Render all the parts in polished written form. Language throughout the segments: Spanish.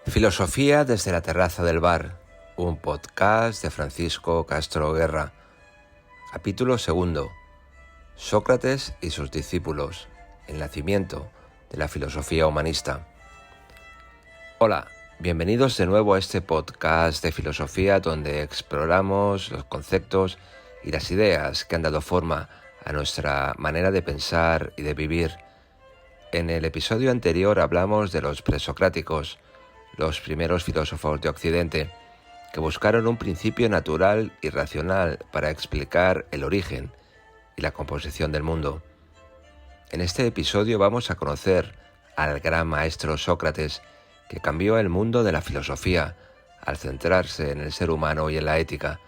Filosofía desde la terraza del bar, un podcast de Francisco Castro Guerra. Capítulo 2. Sócrates y sus discípulos, el nacimiento de la filosofía humanista. Hola, bienvenidos de nuevo a este podcast de filosofía donde exploramos los conceptos y las ideas que han dado forma a nuestra manera de pensar y de vivir. En el episodio anterior hablamos de los presocráticos, los primeros filósofos de Occidente, que buscaron un principio natural y racional para explicar el origen y la composición del mundo. En este episodio vamos a conocer al gran maestro Sócrates, que cambió el mundo de la filosofía al centrarse en el ser humano y en la ética.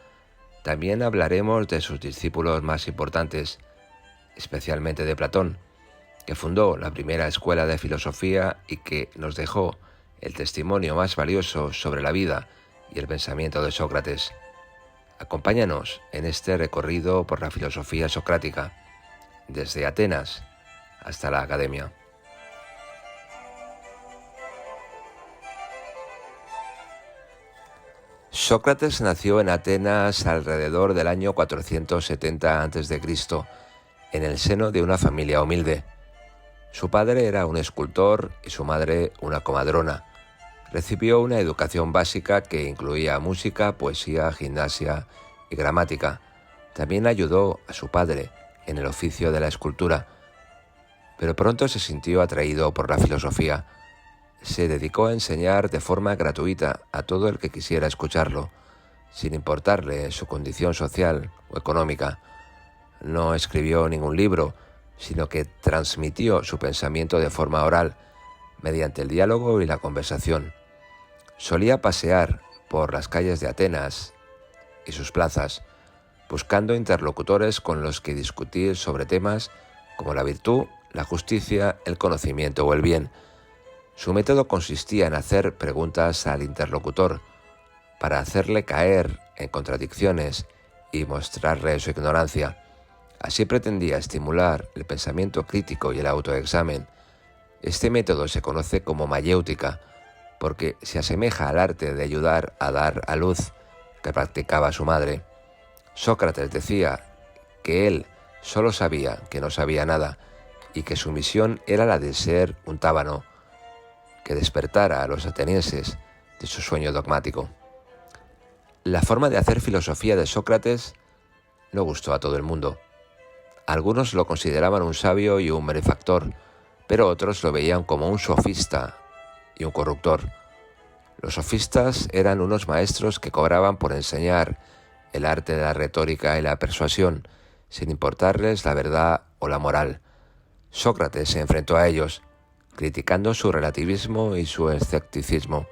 También hablaremos de sus discípulos más importantes, especialmente de Platón, que fundó la primera escuela de filosofía y que nos dejó el testimonio más valioso sobre la vida y el pensamiento de Sócrates. Acompáñanos en este recorrido por la filosofía socrática, desde Atenas hasta la Academia. Sócrates nació en Atenas alrededor del año 470 a.C., en el seno de una familia humilde. Su padre era un escultor y su madre una comadrona. Recibió una educación básica que incluía música, poesía, gimnasia y gramática. También ayudó a su padre en el oficio de la escultura, pero pronto se sintió atraído por la filosofía. Se dedicó a enseñar de forma gratuita a todo el que quisiera escucharlo, sin importarle su condición social o económica. No escribió ningún libro, sino que transmitió su pensamiento de forma oral, mediante el diálogo y la conversación. Solía pasear por las calles de Atenas y sus plazas, buscando interlocutores con los que discutir sobre temas como la virtud, la justicia, el conocimiento o el bien. Su método consistía en hacer preguntas al interlocutor para hacerle caer en contradicciones y mostrarle su ignorancia. Así pretendía estimular el pensamiento crítico y el autoexamen. Este método se conoce como mayéutica, porque se asemeja al arte de ayudar a dar a luz que practicaba su madre. Sócrates decía que él solo sabía que no sabía nada y que su misión era la de ser un tábano que despertara a los atenienses de su sueño dogmático. La forma de hacer filosofía de Sócrates no gustó a todo el mundo. Algunos lo consideraban un sabio y un benefactor, pero otros lo veían como un sofista y un corruptor. Los sofistas eran unos maestros que cobraban por enseñar el arte de la retórica y la persuasión, sin importarles la verdad o la moral. Sócrates se enfrentó a ellos, criticando su relativismo y su escepticismo.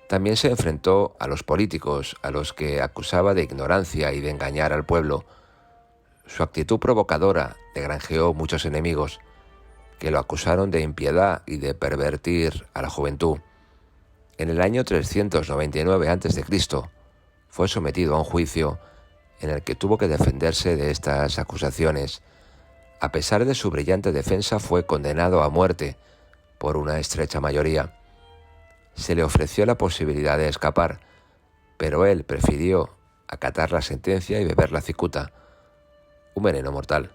También se enfrentó a los políticos, a los que acusaba de ignorancia y de engañar al pueblo. Su actitud provocadora le granjeó muchos enemigos, que lo acusaron de impiedad y de pervertir a la juventud. En el año 399 a.C. fue sometido a un juicio en el que tuvo que defenderse de estas acusaciones. A pesar de su brillante defensa, fue condenado a muerte por una estrecha mayoría. Se le ofreció la posibilidad de escapar, pero él prefirió acatar la sentencia y beber la cicuta, un veneno mortal.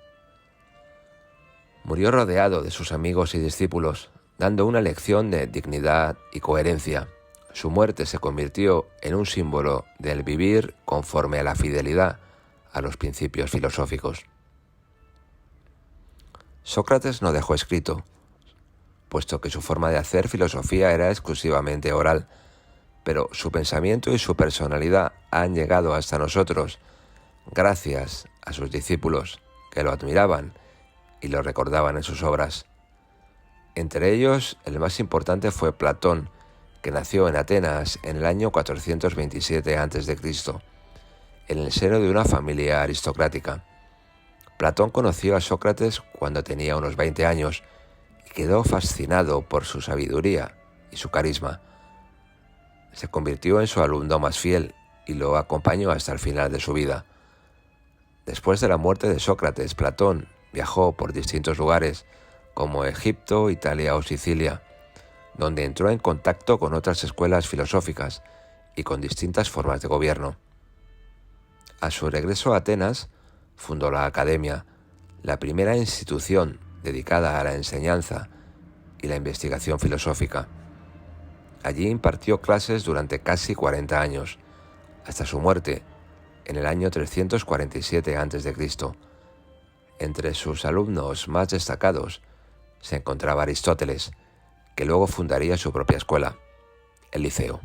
Murió rodeado de sus amigos y discípulos, dando una lección de dignidad y coherencia. Su muerte se convirtió en un símbolo del vivir conforme a la fidelidad a los principios filosóficos. Sócrates no dejó escrito, puesto que su forma de hacer filosofía era exclusivamente oral, pero su pensamiento y su personalidad han llegado hasta nosotros gracias a sus discípulos que lo admiraban y lo recordaban en sus obras. Entre ellos, el más importante fue Platón, que nació en Atenas en el año 427 a.C., en el seno de una familia aristocrática. Platón conoció a Sócrates cuando tenía unos 20 años y quedó fascinado por su sabiduría y su carisma. Se convirtió en su alumno más fiel y lo acompañó hasta el final de su vida. Después de la muerte de Sócrates, Platón viajó por distintos lugares como Egipto, Italia o Sicilia. donde entró en contacto con otras escuelas filosóficas y con distintas formas de gobierno. A su regreso a Atenas, fundó la Academia, la primera institución dedicada a la enseñanza y la investigación filosófica. Allí impartió clases durante casi 40 años, hasta su muerte en el año 347 a.C. Entre sus alumnos más destacados se encontraba Aristóteles, que luego fundaría su propia escuela, el Liceo.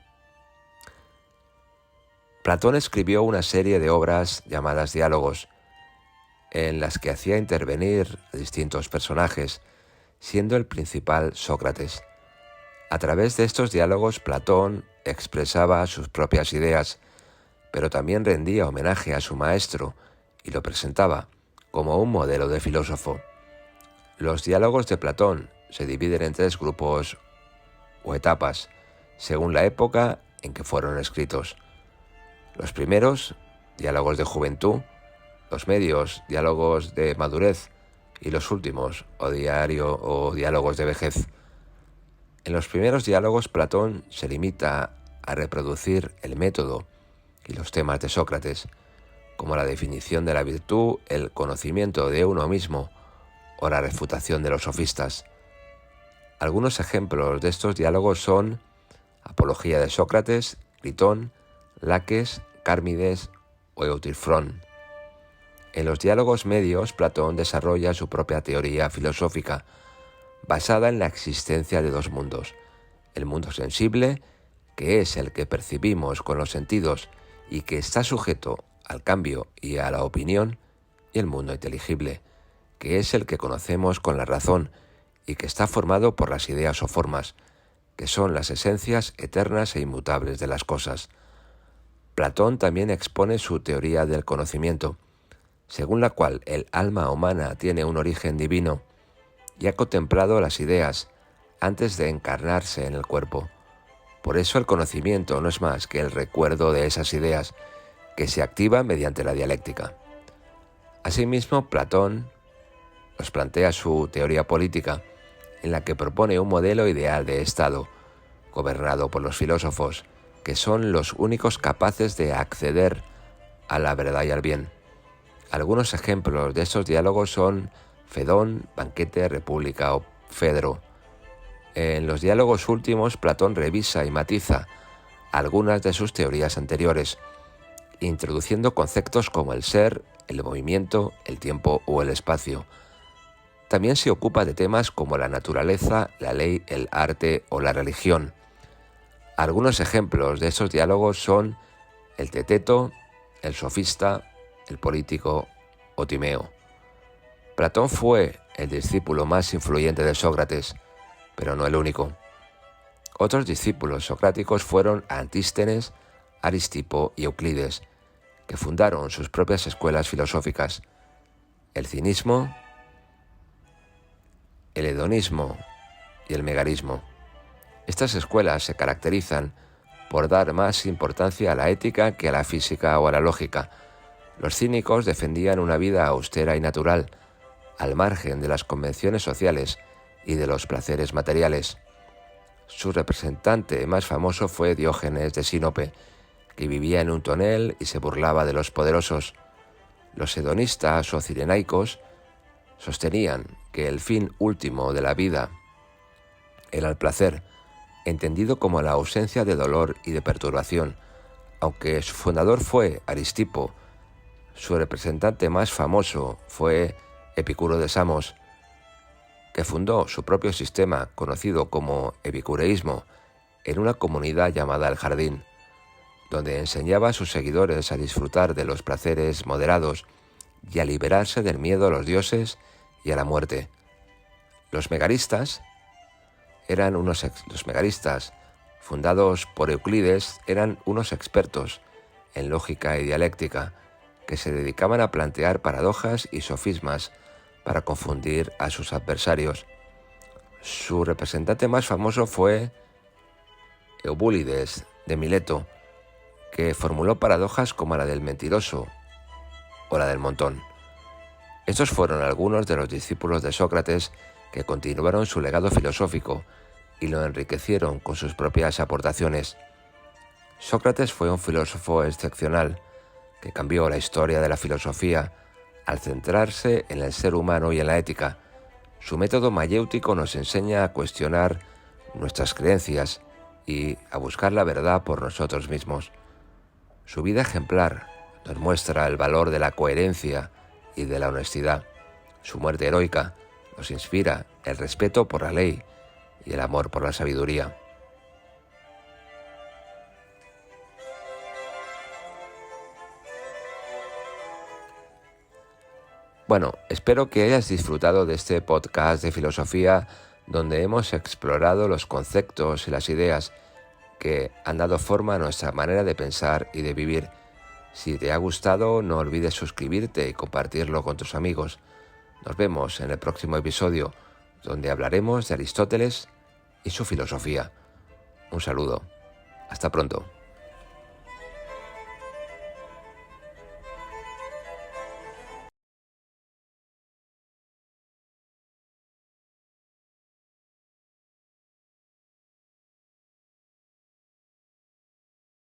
Platón escribió una serie de obras llamadas diálogos, en las que hacía intervenir a distintos personajes, siendo el principal Sócrates. A través de estos diálogos, Platón expresaba sus propias ideas, pero también rendía homenaje a su maestro y lo presentaba como un modelo de filósofo. Los diálogos de Platón se dividen en 3 grupos o etapas, según la época en que fueron escritos. Los primeros, diálogos de juventud; los medios, diálogos de madurez; y los últimos, o diálogos de vejez. En los primeros diálogos, Platón se limita a reproducir el método y los temas de Sócrates, como la definición de la virtud, el conocimiento de uno mismo o la refutación de los sofistas. Algunos ejemplos de estos diálogos son Apología de Sócrates, Critón, Laques, Cármides o Eutifrón. En los diálogos medios, Platón desarrolla su propia teoría filosófica, basada en la existencia de 2 mundos: el mundo sensible, que es el que percibimos con los sentidos y que está sujeto al cambio y a la opinión; y el mundo inteligible, que es el que conocemos con la razón y que está formado por las ideas o formas, que son las esencias eternas e inmutables de las cosas. Platón también expone su teoría del conocimiento, según la cual el alma humana tiene un origen divino y ha contemplado las ideas antes de encarnarse en el cuerpo. Por eso el conocimiento no es más que el recuerdo de esas ideas, que se activa mediante la dialéctica. Asimismo, Platón nos plantea su teoría política, en la que propone un modelo ideal de Estado, gobernado por los filósofos, que son los únicos capaces de acceder a la verdad y al bien. Algunos ejemplos de estos diálogos son Fedón, Banquete, República o Fedro. En los diálogos últimos, Platón revisa y matiza algunas de sus teorías anteriores, introduciendo conceptos como el ser, el movimiento, el tiempo o el espacio. También se ocupa de temas como la naturaleza, la ley, el arte o la religión. Algunos ejemplos de estos diálogos son el Teteto, el Sofista, el Político o Timeo. Platón fue el discípulo más influyente de Sócrates, pero no el único. Otros discípulos socráticos fueron Antístenes, Aristipo y Euclides, que fundaron sus propias escuelas filosóficas: el cinismo, el hedonismo y el megarismo. Estas escuelas se caracterizan por dar más importancia a la ética que a la física o a la lógica. Los cínicos defendían una vida austera y natural, al margen de las convenciones sociales y de los placeres materiales. Su representante más famoso fue Diógenes de Sinope, que vivía en un tonel y se burlaba de los poderosos. Los hedonistas o cirenaicos sostenían que el fin último de la vida era el placer, entendido como la ausencia de dolor y de perturbación. Aunque su fundador fue Aristipo, su representante más famoso fue Epicuro de Samos, que fundó su propio sistema conocido como epicureísmo en una comunidad llamada El Jardín, donde enseñaba a sus seguidores a disfrutar de los placeres moderados y a liberarse del miedo a los dioses y a la muerte. Los megaristas, fundados por Euclides, eran unos expertos en lógica y dialéctica, que se dedicaban a plantear paradojas y sofismas para confundir a sus adversarios. Su representante más famoso fue Eubúlides de Mileto, que formuló paradojas como la del mentiroso o la del montón. Estos fueron algunos de los discípulos de Sócrates que continuaron su legado filosófico y lo enriquecieron con sus propias aportaciones. Sócrates fue un filósofo excepcional que cambió la historia de la filosofía al centrarse en el ser humano y en la ética. Su método mayéutico nos enseña a cuestionar nuestras creencias y a buscar la verdad por nosotros mismos. Su vida ejemplar nos muestra el valor de la coherencia y de la honestidad. Su muerte heroica nos inspira el respeto por la ley y el amor por la sabiduría. Bueno, espero que hayas disfrutado de este podcast de filosofía donde hemos explorado los conceptos y las ideas que han dado forma a nuestra manera de pensar y de vivir. Si te ha gustado, no olvides suscribirte y compartirlo con tus amigos. Nos vemos en el próximo episodio, donde hablaremos de Aristóteles y su filosofía. Un saludo. Hasta pronto.